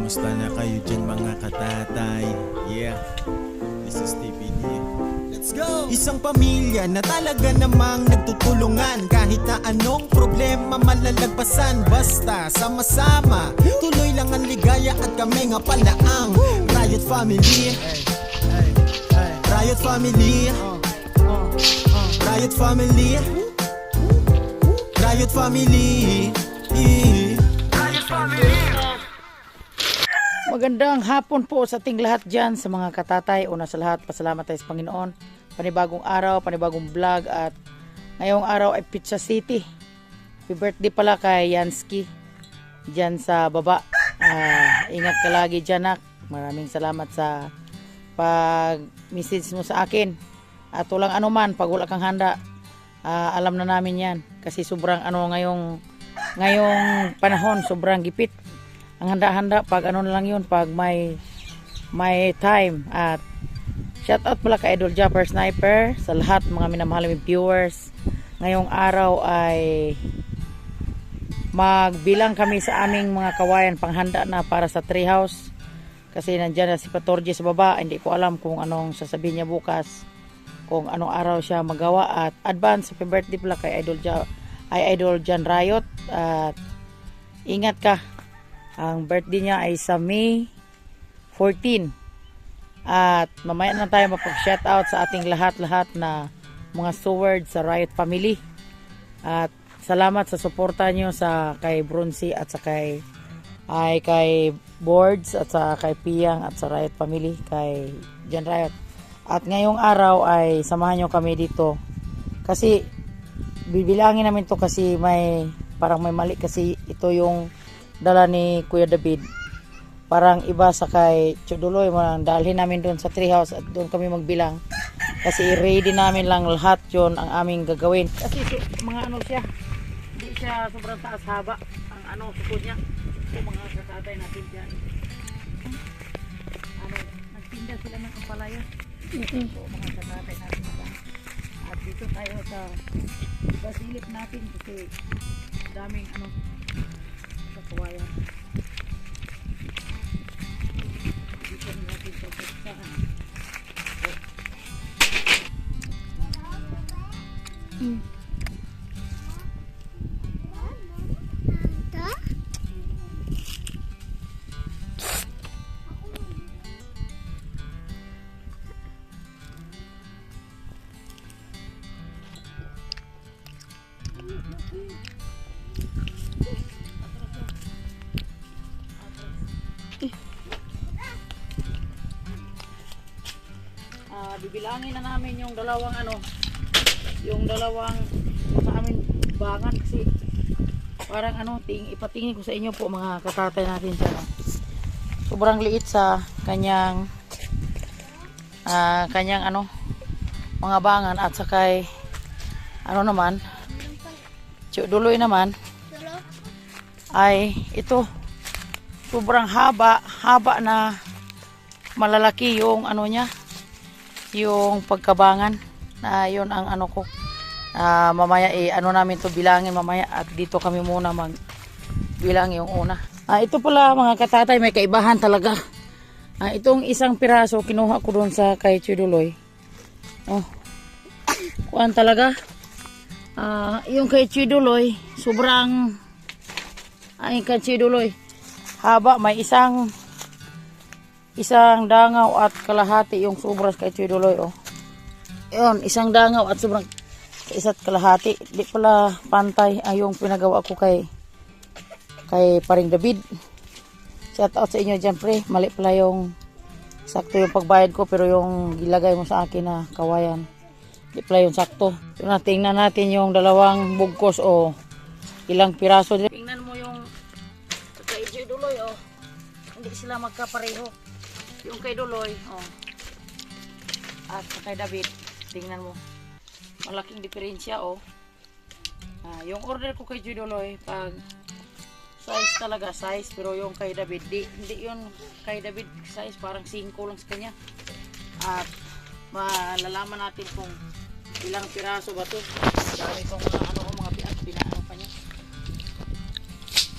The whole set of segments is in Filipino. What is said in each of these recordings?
Kamusta na kayo dyan mga katatay? Yeah, this is TPD. Let's go! Isang pamilya na talaga namang nagtutulungan. Kahit na anong problema malalagpasan. Basta sama-sama, tuloy lang ang ligaya at kami nga pala ang Riot Family. Riot Family. Riot Family. Riot Family. Riot Family. Magandang hapon po sa ating lahat dyan, sa mga katatay. Una sa lahat, pasalamat tayo sa Panginoon. Panibagong araw, panibagong vlog. At ngayong araw ay Pizza City. Happy birthday pala kay Yansky dyan sa baba. Ingat ka lagi dyan, nak. Maraming salamat sa pag-message mo sa akin. At walang anuman, pag wala kang handa, alam na namin yan. Kasi sobrang ngayong panahon, sobrang gipit. Ang handa-handa pag ano na lang yun, pag may time. At shout out pala kay Idol Japper Sniper, sa lahat mga minamahal ng viewers. Ngayong araw ay magbilang kami sa aming mga kawayan panghanda na para sa treehouse. Kasi nandyan na si Patorje sa baba. Hindi ko alam kung anong sasabihin niya bukas, kung anong araw siya magawa. At advance happy birthday pala kay Idol Jan Riot. At ingat ka. Ang birthday niya ay sa May 14. At mamaya na tayo mapag-shoutout sa ating lahat-lahat na mga steward sa Riot Family. At salamat sa suporta niyo sa kay Bronzy at sa kay Boards at sa kay Piyang at sa Riot Family, kay Jan Riot. At ngayong araw ay samahan niyo kami dito. Kasi bibilangin namin to kasi parang may mali kasi ito yung dala ni Kuya David. Parang iba sa kay Chuduloy mo lang. Dalhin namin doon sa treehouse at doon kami magbilang. Kasi i-ready namin lang lahat yon ang aming gagawin. Kasi mga siya, hindi siya sobrang taas haba. Ang sukod niya. Ito mga katatay natin dyan. Nagtinda sila ng kampalaya. Ito mga katatay natin dyan. At dito tayo sa basilip natin kasi daming kawayan. Dito natin sa pagsaan. Bibilangin na namin yung dalawang sa amin bangan kasi parang ipatingin ko sa inyo po mga katatay natin siya. Sobrang liit sa kanyang mga bangan at sakay naman Duloy naman ay ito sobrang haba na malalaki yung niya, yung pagkabangan na yun ang ko mamaya namin to bilangin mamaya at dito kami muna magbilang yung una. Ito pala mga katatay, may kaibahan talaga. Itong isang piraso kinuha ko doon sa kay Chuduloy. Kuan talaga yung kay Chuduloy sobrang kay Chuduloy haba, may isang dangaw at kalahati yung sobras kay Chuduloy. Yun, isang dangaw at sobrang isa't kalahati. Di pala pantay yung pinagawa ko kay Paring David. Shout out sa inyo dyan, pre. Mali pala yung sakto yung pagbayad ko, pero yung ilagay mo sa akin na kawayan, di pala yung sakto. So, tingnan natin yung dalawang bugkos ilang piraso. Tingnan mo yung kay Chuduloy, hindi sila magkapareho. Yung kay Duloy, at kay David, tingnan mo. Malaking diferensya, yung order ko kay Duloy, pag size talaga, pero yung kay David, hindi yun kay David size, parang 5 lang sa kanya. At malalaman natin kung ilang piraso ba ito. Dami kong mga pinaano pa niya.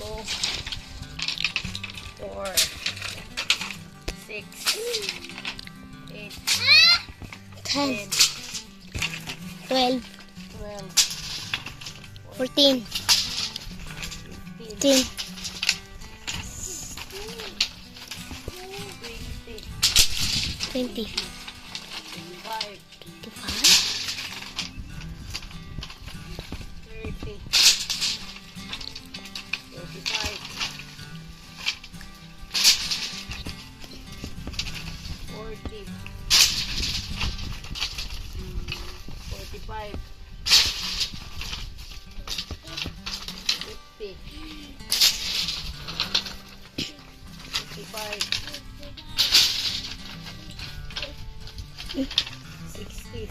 2, 4, 8, 10, 12, 12, 14, 15, 15, 20, 20, 25, 25, 30, 35, 40, 45, 50, 55, 60,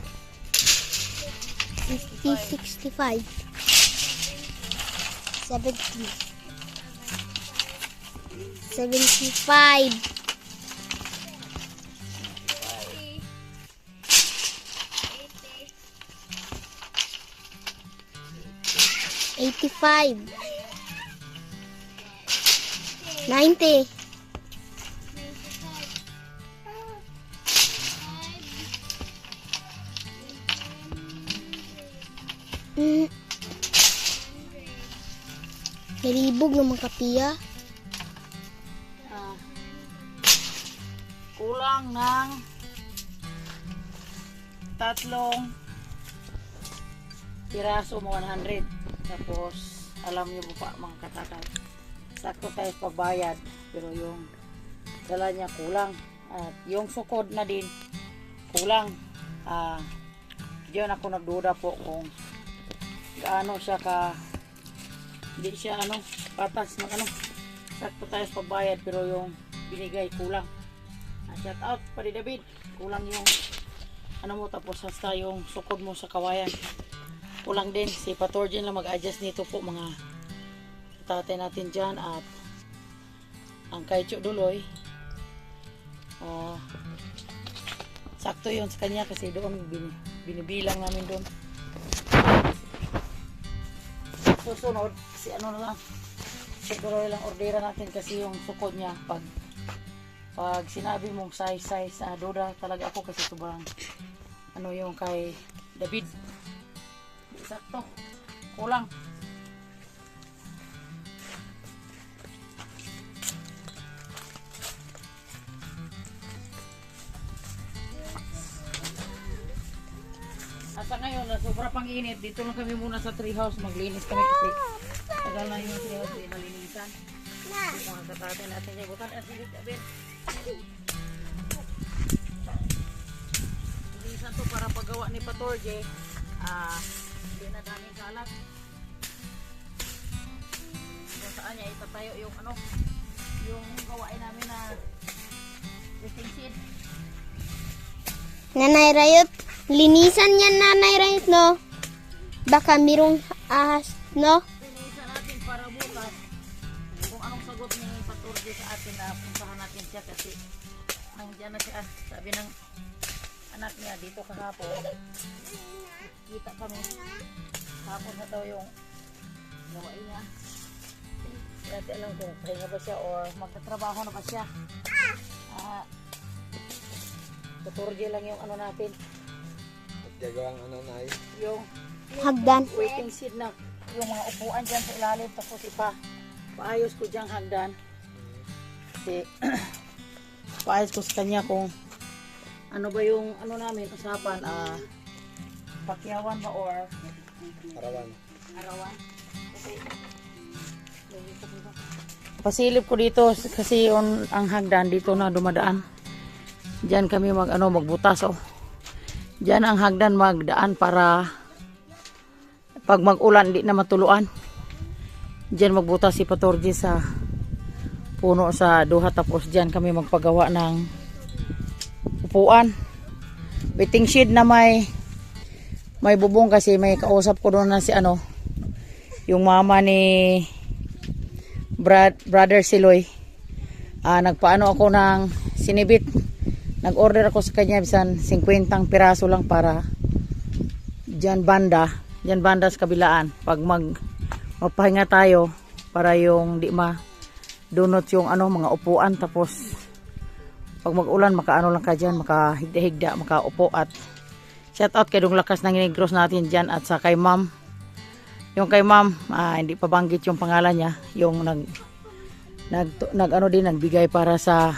60, 65, 70, 75, 85, 90, 1,000 naman kapiya. ah, kulang ng tatlong piraso mo 100. Tapos alam niyo po pa mga katatay, sakto tayo pagbayad pero yung dala niya kulang at yung sukod na din kulang. Diyan ako nagduda po kung gaano siya ka, hindi siya patas ng sakto tayo sa pagbayad pero yung binigay kulang. Shout out pa di David, kulang yung mo, tapos hasta yung sukod mo sa kawayan kulang din. Si Patorgen lang mag-adjust nito po mga tatay natin dyan. At ang kaicho duloy sakto yun sa kanya kasi doon binibilang namin doon. Susunod si na lang, siguro lang ordera natin kasi yung sukod niya pag sinabi mong size duda talaga ako kasi sobrang yung kay David sakto kulang. Asa ngayon na sobra pang init, dito lang kami muna sa treehouse, maglinis kami kasi tagal na yung treehouse din nalinisan. Mga katatay natin yung butan at silit abin. Linisan to para paggawa ni Patorje, hindi na daming kalat. Kung saan niya itatayo yung yung gawain namin na dressing seed. Nanay Rayot, linisan yan Nanay Rayot, no? Baka mirong ahas, no? Linisan natin para bukas kung anong sagot ni Patorje sa atin na puntahan natin siya kasi nandiyan na siya. Sabi ng anak niya dito kahapon, kita kami kahapon na daw yung gawain niya. Dati alam ko pahinga ba siya or magtatrabaho na ba siya. Patorje lang yung natin, Gagawang yung Hagdan. waiting seat na yung mga upuan dyan sa ilalim, tapos paayos ko dyang hagdan kasi paayos ko sa kanya kung ano ba yung namin usapan, pakyawan ba or arawan kasi pasilip ko dito kasi yung ang hagdan dito na dumadaan. Diyan kami magbutas Diyan ang hagdan magdaan para pag mag-ulan di na matuluan. Diyan magbutas si Patorje sa puno sa duha, tapos diyan kami magpagawa ng upuan. Waiting shed na may bubong kasi may kausap ko doon na si yung mama ni brother Siloy. Nagpaano ako ng sinibit. Nag-order ako sa kanya bisan 50 piraso lang para diyan banda sa kabilaan pag mapahinga tayo para yung di ma dunot yung mga upuan, tapos Pag mag-ulan, makaano lang ka dyan, makahigda-higda, makaupo. At shout out kay Dong Lakas ng Negros natin dyan at sa kay ma'am. Yung kay ma'am, hindi pa banggit yung pangalan niya. Yung nagbigay para sa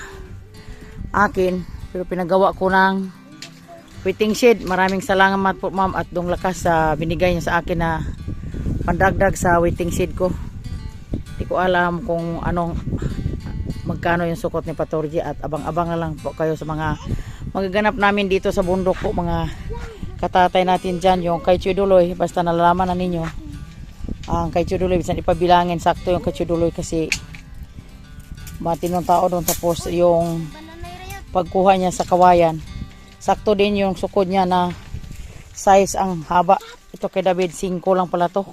akin. Pero pinagawa ko ng waiting shed. Maraming salamat po ma'am at Dong Lakas sa binigay niya sa akin na pandagdag sa waiting shed ko. Hindi ko alam kung anong magkano yung sukot ni Patorji at abang-abang na lang po kayo sa mga magaganap namin dito sa bundok po, mga katatay natin dyan. Yung kay Chuduloy, basta nalalaman na ninyo ang kay Chuduloy, bisan ipabilangin sakto yung kay Chuduloy kasi matinong tao doon. Tapos yung pagkuha niya sa kawayan, sakto din yung sukod niya na size ang haba. Ito kay David 5 lang pala to,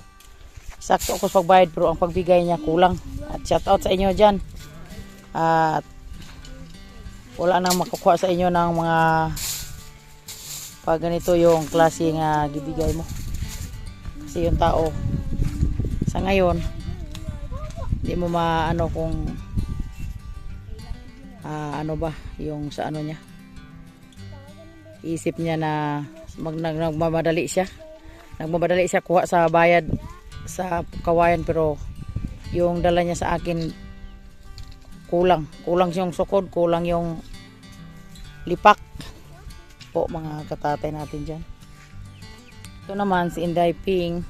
sakto ako sa pagbayad pero ang pagbigay niya kulang. At shout out sa inyo dyan. At wala nang makukuha sa inyo ng mga pag ganito yung klase nga gibigay mo kasi yung tao sa ngayon hindi mo maano kung ano ba yung sa ano niya, isip niya na nagmamadali siya kuha sa bayad sa kawayan, pero yung dala niya sa akin kulang yung sukod, kulang yung lipak po, mga katatay natin dyan. Ito naman si Inday Ping.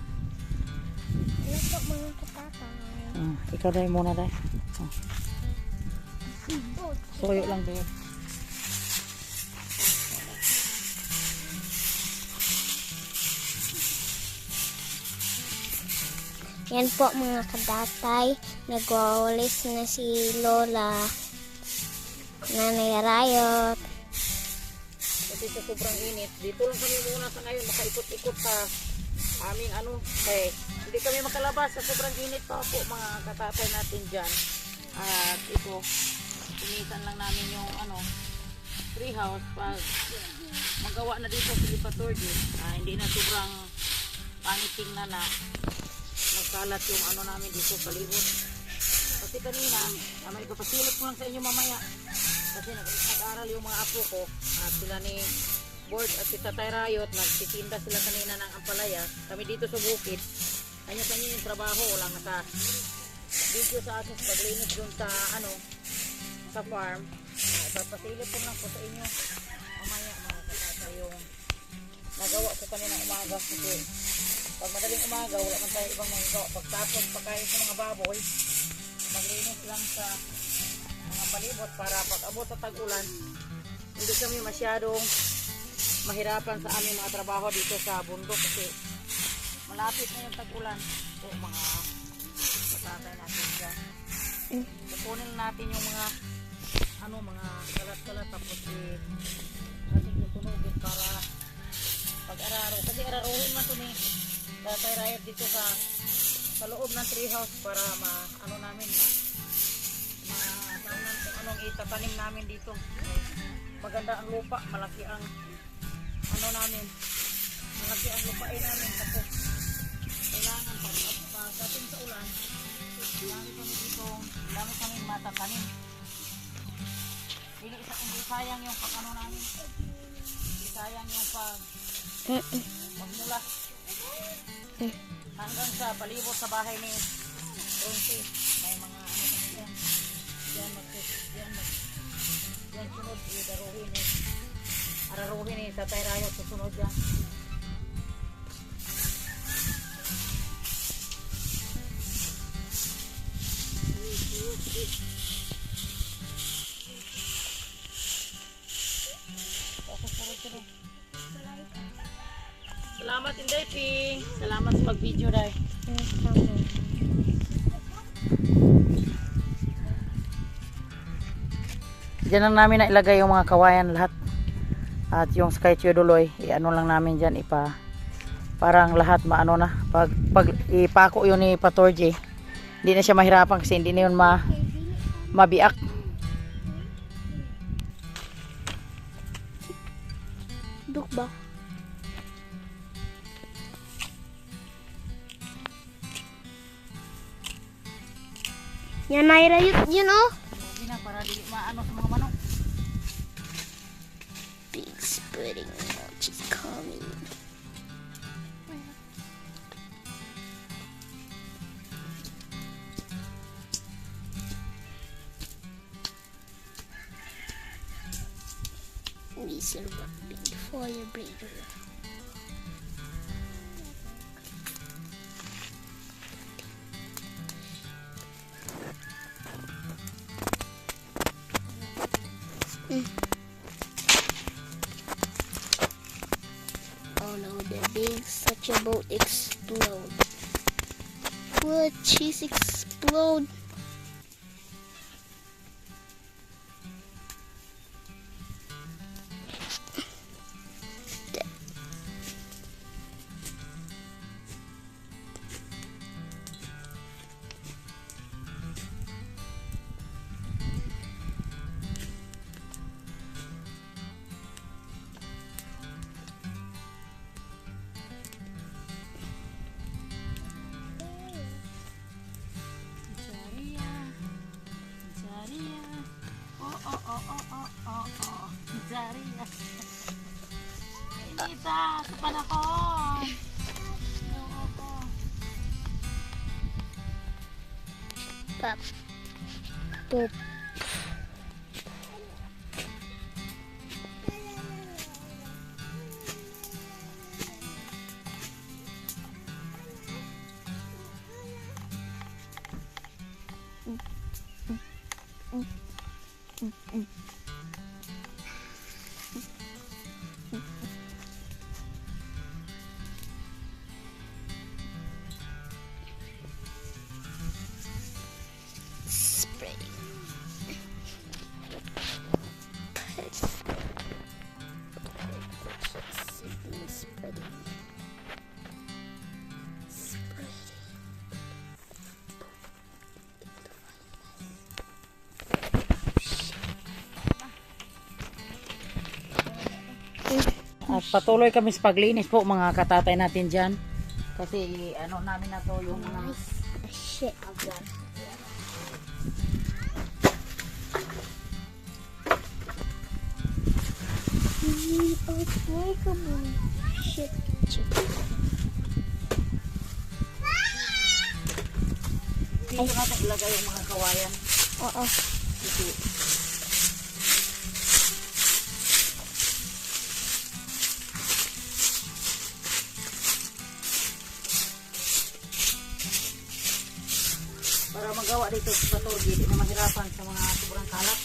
Hello po mga katatay. Ikaw dahil muna dahil. Soyo lang dahil. Yan po mga katatay. Nagwawalis na si Lola. Nanay Rayot. Kasi sa sobrang init, dito lang kami muna sa ngayon, makaikot-ikot sa aming kaya hindi kami makalabas sa sobrang init pa po, mga katatay natin dyan. At ito, pinisan lang namin yung tree house pag magawa na dito sa Lipatordi. Hindi na sobrang pangit tingnan na nagkalat yung namin dito palibot. Kasi kanina, may ipapasilip ko lang sa inyo mamaya. Kasi nag-aral yung mga apo ko at sila ni Board at si Tatay Rayot, nagtitinda sila kanina ng ampalaya. Kami dito sa bukid, kanya-kanya yung trabaho, walang naka-video sa akin paglinis dun sa sa farm. Ipapasilip ko lang po sa inyo mamaya, mga katatay, yung nagawa ko kanina umaga. Kasi pag madaling umaga, wala man tayo ibang magagawa. Pagtapos pagkain sa mga baboy, maglinis lang sa mga palibot para pag abot sa tag-ulan, hindi kami masyadong mahirapan sa aming mga trabaho dito sa bundok kasi malapit na yung tag-ulan. So mga katatay natin dyan, kukunin natin yung mga mga kalat-kalat, tapos natin tutunugin para pag-araro, kasi araruhin man ito ni Tatay Rayot dito sa loob ng treehouse para namin kung anong itatanim namin dito. Maganda ang lupa, malaki ang malaki ang lupain namin, tapos kailangan pagdating sa ulan dami kami matatanim. Hindi sayang yung namin, hindi sayang yung magmula hanggang sa palibot sa bahay ni Ronsi. May mga dyan. Diyan sunod, araruhin sa Tatay Rayot, susunod dyan. Salamat Inday Ping. Salamat sa pag-video dahil. Diyan lang namin na ilagay yung mga kawayan lahat. At yung Sky Chuduloy, lang namin dyan, parang lahat na. Pag ipako yun ni Patorji, hindi na siya mahirapan kasi hindi na yun mabiak. Duk ba? Yan Nay Rayot, yun oh. Para di sa mga manok. spreading out. She's coming. Weasel rubbing the fire breather. Oh no, the big such a boat explode. What? She's explode. Inita, kapan ako. Pop. Pop. Spreading. Spreading. At patuloy kami sa paglinis po mga katatay natin dyan. Kasi ano namin na to yung mga Shit. agad. Unbreakable. Shit. Dito natin ilagay yung mga kawayan. Oo. Kasi para magawa dito sa patulgi, hindi na mahirapan sa mga sobrang kalat.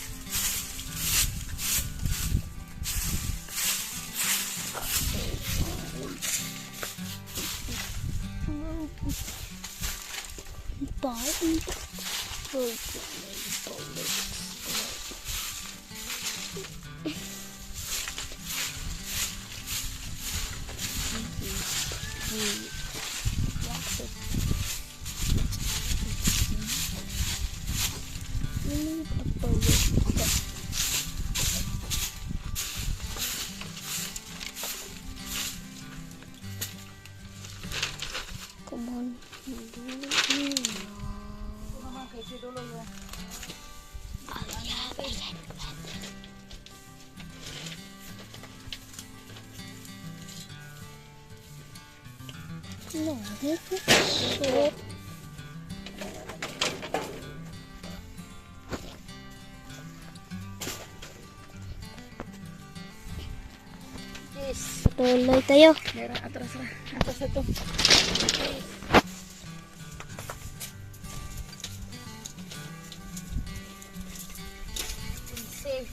Come on. No, this is shit. Yes. Tuloy tayo. Meron atras na. Atras na to. Safe.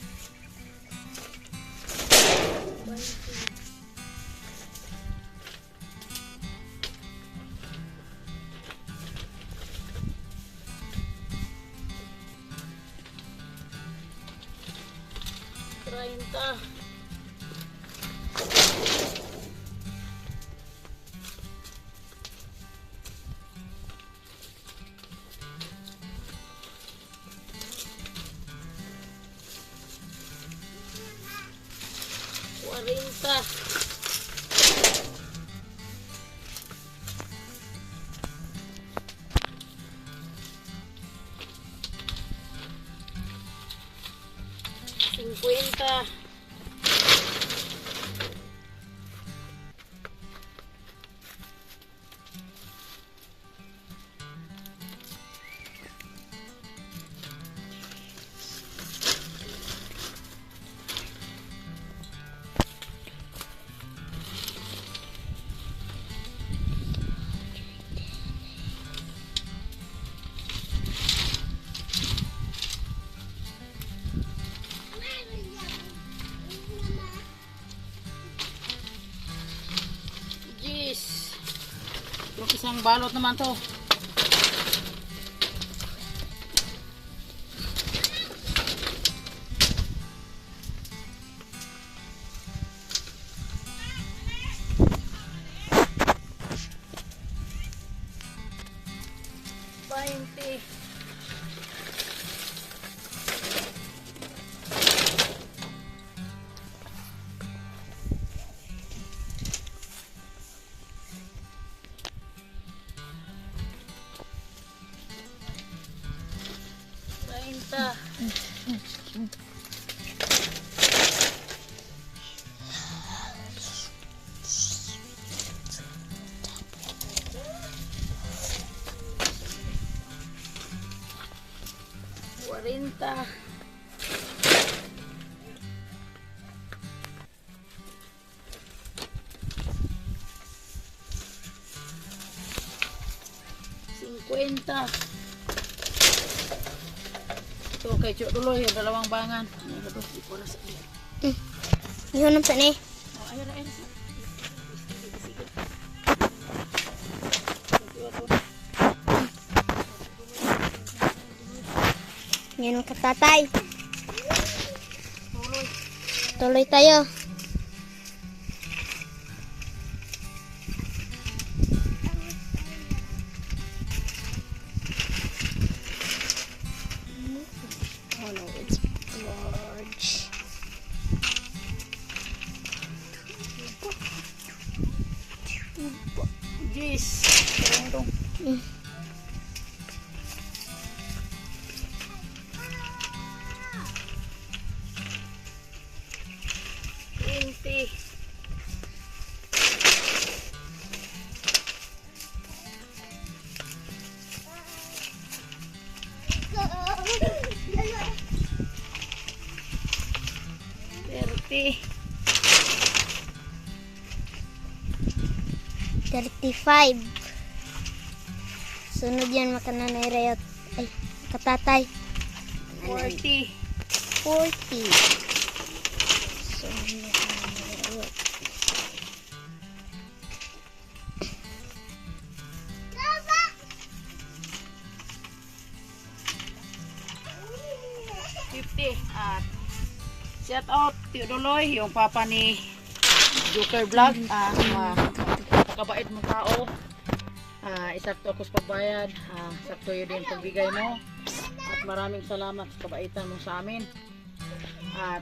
Trainta. Cuarenta. Cincuenta. Isang balot naman to. Bainte. Bainte. Cuarenta. Cincuenta. Ito kay Chok Duloy, yung dalawang bangan. Ay, ito, di ko na sa iyo. Yun ang pani. Oh, ayun, ayun. Yun ang katatay. Tuloy tayo. Oh no, it's large. Jeez. Ito. Thirty. 35. Sunod yan makananay Rayot. Ay, katatay. 40. 40. Sunod makananay Rayot. At shout out Teodoloy, yung papa ni Joker Vlog. Nakabait mong tao. Isakto ako sa pagbayad. Sakto yun din pagbigay mo. At maraming salamat sa kabaitan mo sa amin. At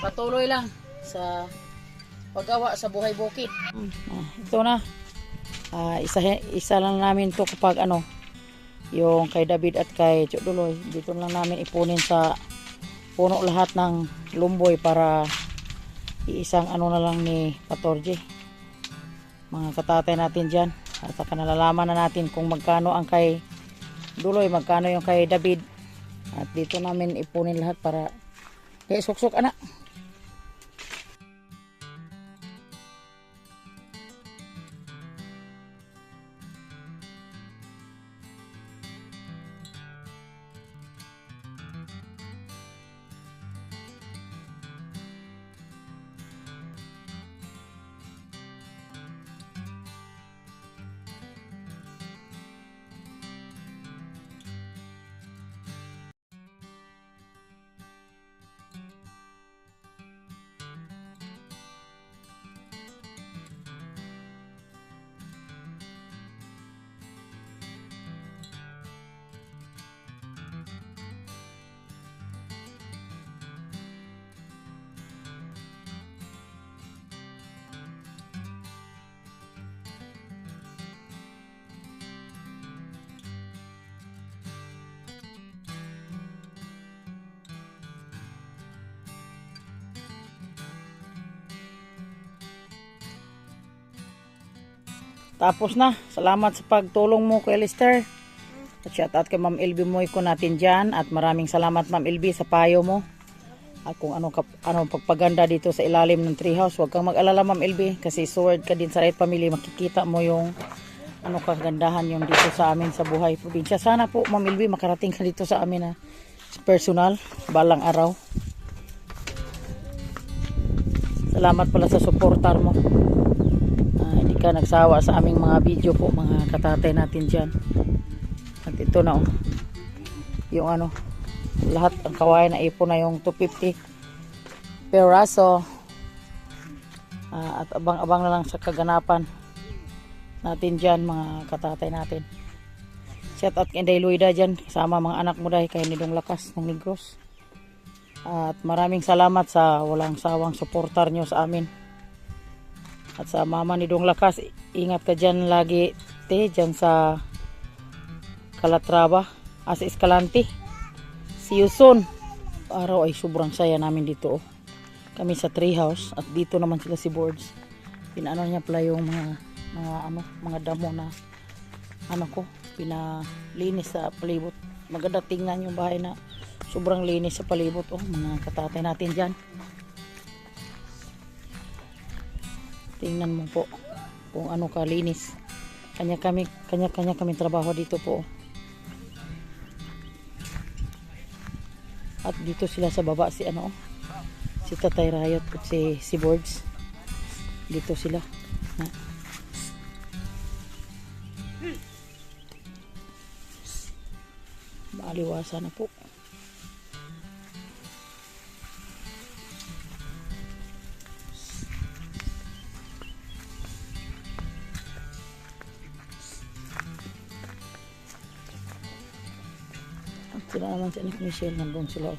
patuloy lang sa paggawa sa buhay bukid. Ito na. Isa lang namin to kapag ano, yung kay David at kay Chokduloy. Dito lang namin ipunin sa puno lahat ng lumboy para iisang ano na lang ni Patorje. Mga katatay natin dyan. At saka nalalaman na natin kung magkano ang kay Duloy, magkano yung kay David. At dito namin ipunin lahat para suksok anak. Tapos na. Salamat sa pagtulong mo kay Lester. At shout out kay Ma'am Elby mo ko natin dyan. At maraming salamat Ma'am Elby sa payo mo. At kung ano pagpaganda dito sa ilalim ng treehouse. Huwag kang mag-alala Ma'am Elby. Kasi sword ka din sa right family. Makikita mo yung kagandahan yung dito sa amin sa buhay probinsya. Sana po Ma'am Elby makarating ka dito sa amin na personal. Balang araw. Salamat pala sa supportar mo. Hindi ka nagsawa sa aming mga video po, mga katatay natin dyan. At ito na oh, yung ano, lahat ang kawayan na ipon na yung 250 peraso. At abang-abang na lang sa kaganapan natin dyan, mga katatay natin. Shout out kay Inday Luida dyan, kasama mga anak mo dahil kay Nidong Lakas ng Negros. At maraming salamat sa walang sawang suportar nyo sa amin. At sa mama ni Dong Lakas, ingat ka dyan lagi, te, dyan sa Calatrava, sa Escalante. See you soon. Araw ay sobrang saya namin dito. Oh. Kami sa treehouse at dito naman sila si Boards. Pinaano niya pala yung mga damo na ko, pinalinis sa palibot. Maganda tingnan yung bahay na sobrang linis sa palibot. Oh, mga katatay natin dyan. Tingnan mo po kung ano kalinis. Kanya-kanya kami trabaho dito po. At dito sila sa baba si si Tatay Riot at si Boards. Dito sila. Maaliwasa na po. Sila naman si Anak Michelle, nandun sila.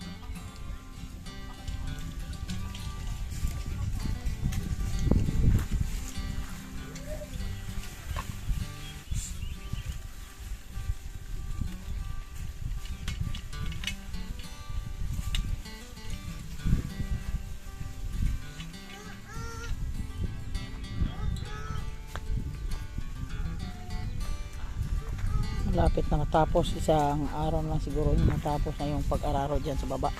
Malapit na matapos, isang araw na siguro yung matapos na yung pag-araro dyan sa baba.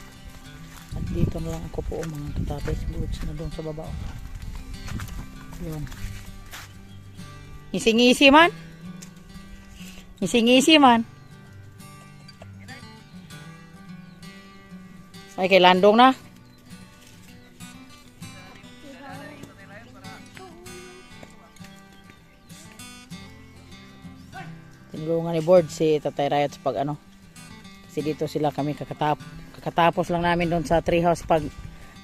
At dito na lang ako po mga katatay, si Boards na doon sa baba. Yun. Ngisi-ngisi man. Ngisi-ngisi man. Ay kay Landong na. Tinulungan ni Board si Tatay Riot pag kasi dito sila kami kakatapos lang namin doon sa treehouse pag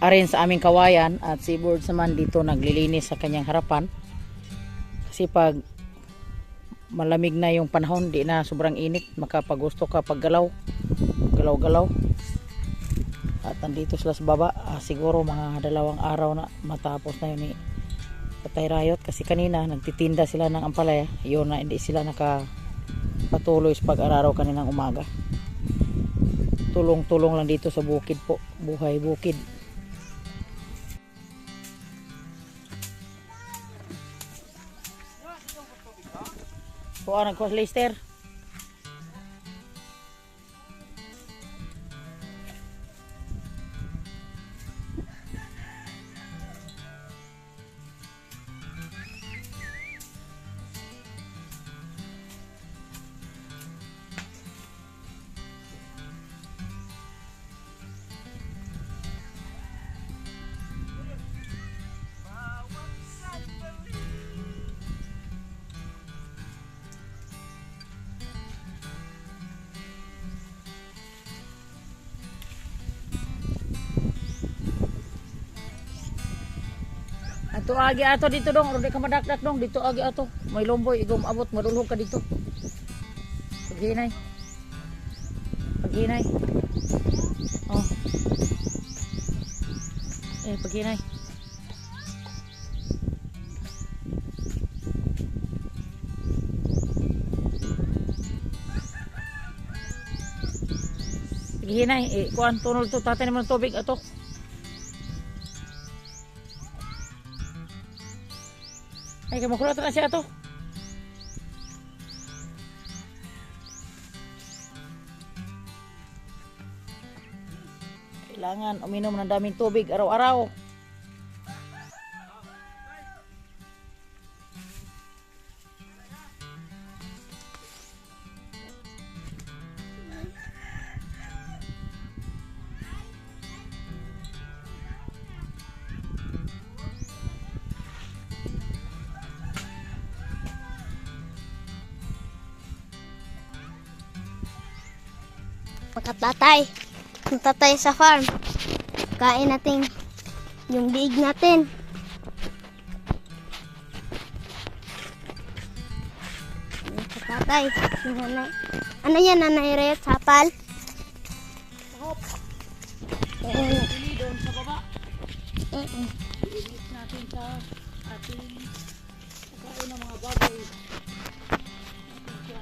arrange sa aming kawayan, at si Board naman dito naglilinis sa kanyang harapan kasi pag malamig na yung panahon, di na sobrang init, makapagusto ka pag galaw at nandito sila sa baba. Siguro mga 2 araw na matapos na yun ni Tatay Riot kasi kanina nagtitinda sila ng ampalaya, yun na hindi sila patuloy sa pag-araraw kaninang umaga. Tulong-tulong lang dito sa bukid po, buhay bukid. Kuha nagkos Lester. Ato agi ato dito dong, ro di ka madakdak dong, dito agi ato. May lomboy igom abot, madulhog ka dito. Paghinay. Paghinay. Oh. Paghinay. Paghinay, kuan tunol to, tatay naman ng tubig ato. Ay, kamakulot na siya ito. Kailangan uminom ng daming tubig araw-araw. Magkatatay. Punta tayo sa farm. Kain natin yung diig natin. Magkatatay. Ano yan, Nanay Red? Sapal? Ayan. Pili doon sa baba. Mm-mm. Ilis natin sa ating pagkain ng mga baboy. Natin siya.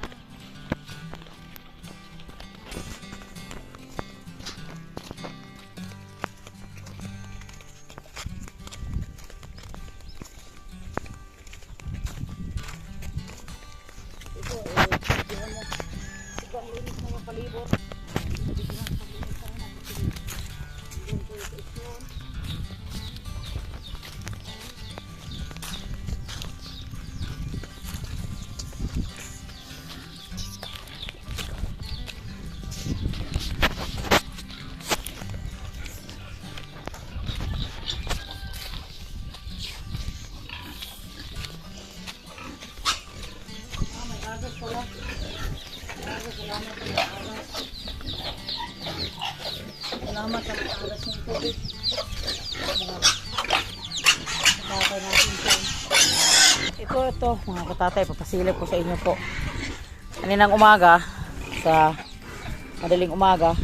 Ito, bigyan mo. Ibang linis na yung palibot. Bigyan sa linis tayo natin. Yung protection. May agas pala. Agas, salamat sa mga agas. Salamat sa mga agas ng tubig. Mga katatay natin dyan. Ito, mga katatay, papasilip ko sa inyo po. Kaninang umaga, sa madaling umaga,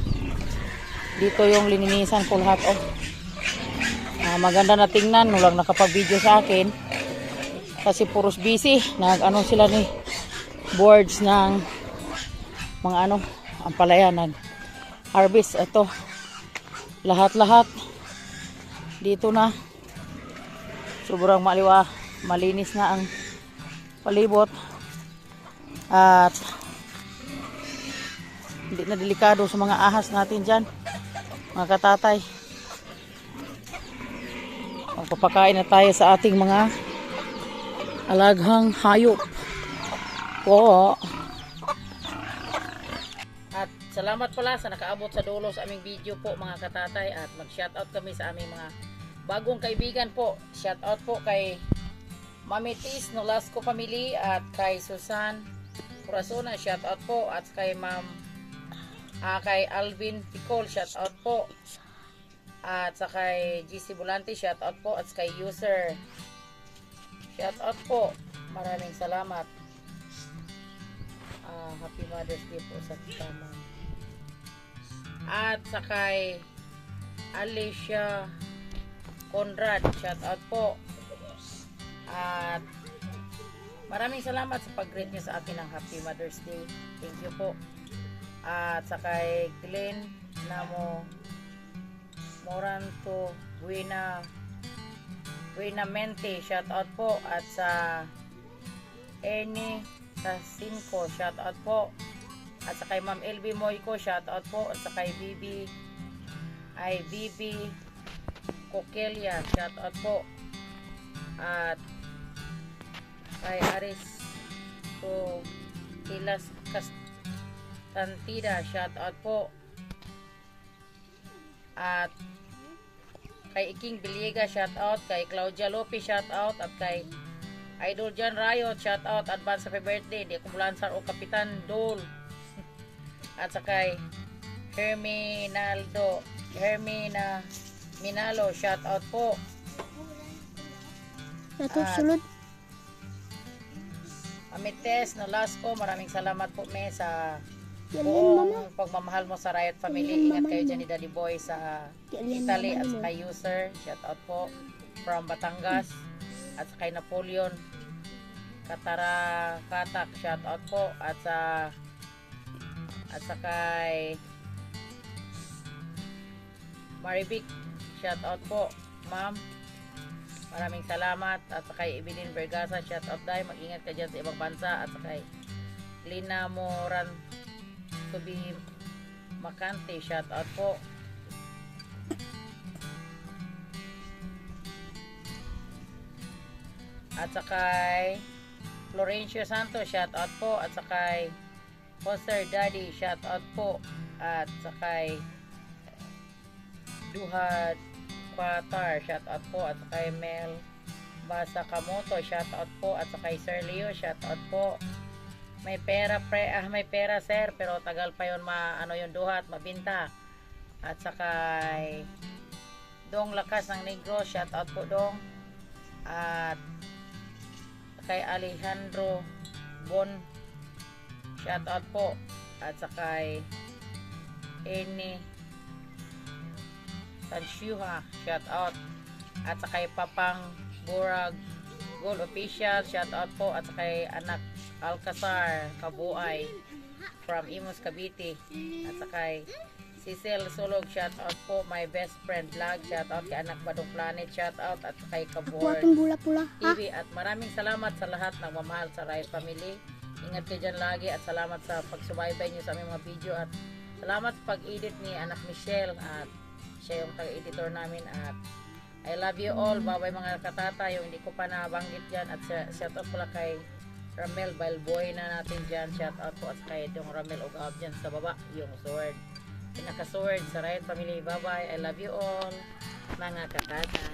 dito yung lininisan ko lahat. Maganda na tingnan, walang nakapag-video sa akin. Kasi puros busy, nag-ano sila ni boards ng mga ang palaya, nag-harvest. Ito, lahat-lahat dito na. Sobrang malinis na ang palibot. At hindi na delikado sa mga ahas natin dyan, mga katatay. Magpapakain na tayo sa ating mga alaghang hayop po. At salamat pala sa nakaabot sa dulo sa aming video po, mga katatay. At mag-shoutout kami sa aming mga bagong kaibigan po. Shoutout po kay Mami Tis Nolasco Family at kay Susan Corazona. Shoutout po. At kay kay Alvin Picol. Shoutout po. At sa kay GC Volante. Shoutout po. At kay User. Shoutout po. Maraming salamat. Happy Mother's Day po sa tama. At sa kay Alicia Conrad, shout out po. At maraming salamat sa pag-greet niyo sa akin ng Happy Mother's Day. Thank you po. At sa kay Glenn Moranto Buenamente, shout out po. At sa Ernie Sacinco, shout out po. At sa kay Ma'am LB Moico, shout out po. At sa kay Bibi Coquelia, shout out po. At kay Aris Tilas Castantida, shout out po. At kay Iking Biliega, shout out. Kay Claudia Lopez, shout out. At kay Idol John Riot, shout out. Advance happy birthday. Di kumulansar o Kapitan Dole. At sa kay Hermina Minalo, shout out po. Ito, sulod. Amites Nolasco, maraming salamat po sa Yan, buong mama. pagmamahal mo sa Riot Family. Yan, Ingat mama kayo mo. dyan ni Daddy Boy sa Yan, Italy. mama At sa mo. kay User, shout out po from Batangas. At sa kay Napoleon Katak, shout out po. At sa kay Marivic, shout out po ma'am, maraming salamat. At sa kay Evelyn Vergasa, shout out dahil mag-ingat ka dyan sa ibang bansa. At sa kay Lina Moran Tubi Makante, shout out po. At sa kay Florencio Santos, shout out po. At sa kay Foster Daddy, shout out po. At sa kay Duhad Qatar, shout out po. At sa kay Mel Basa Kamoto, shout out po. At sa kay Sir Leo, shout out po. may pera may pera sir, pero tagal pa yon ano yung duhat, mabinta. At saka Dong Lakas ng Negro, shout out po Dong. At kay Alejandro Bon, shout out po. At saka Ernie Tanshuha, shout out. At saka Papang Burag Gold Official, shout out po. At saka anak Alcazar Kabuay from Imus Cavite. At saka Cecil Sulog, shout out po. My best friend vlog, shout out kay anak Badong Planet, shout out. At kay Kabor Buhatin bula-pula. Ha? TV. At maraming salamat sa lahat ng mamahal sa Riot Family. Ingat kayo dyan lagi at salamat sa pagsubaybay nyo sa aming mga video at salamat sa pag-edit ni anak Michelle at siya yung taga-editor namin at I love you all. Bye-bye mga katata, yung hindi ko pa nabanggit dyan at shout out pala kay Ramel Balboy na natin dyan, shout out po at kay yung Ramel Ugab dyan sa baba, yung sword, pinaka-sword sa Riot Family. Bye-bye, I love you all mga katata.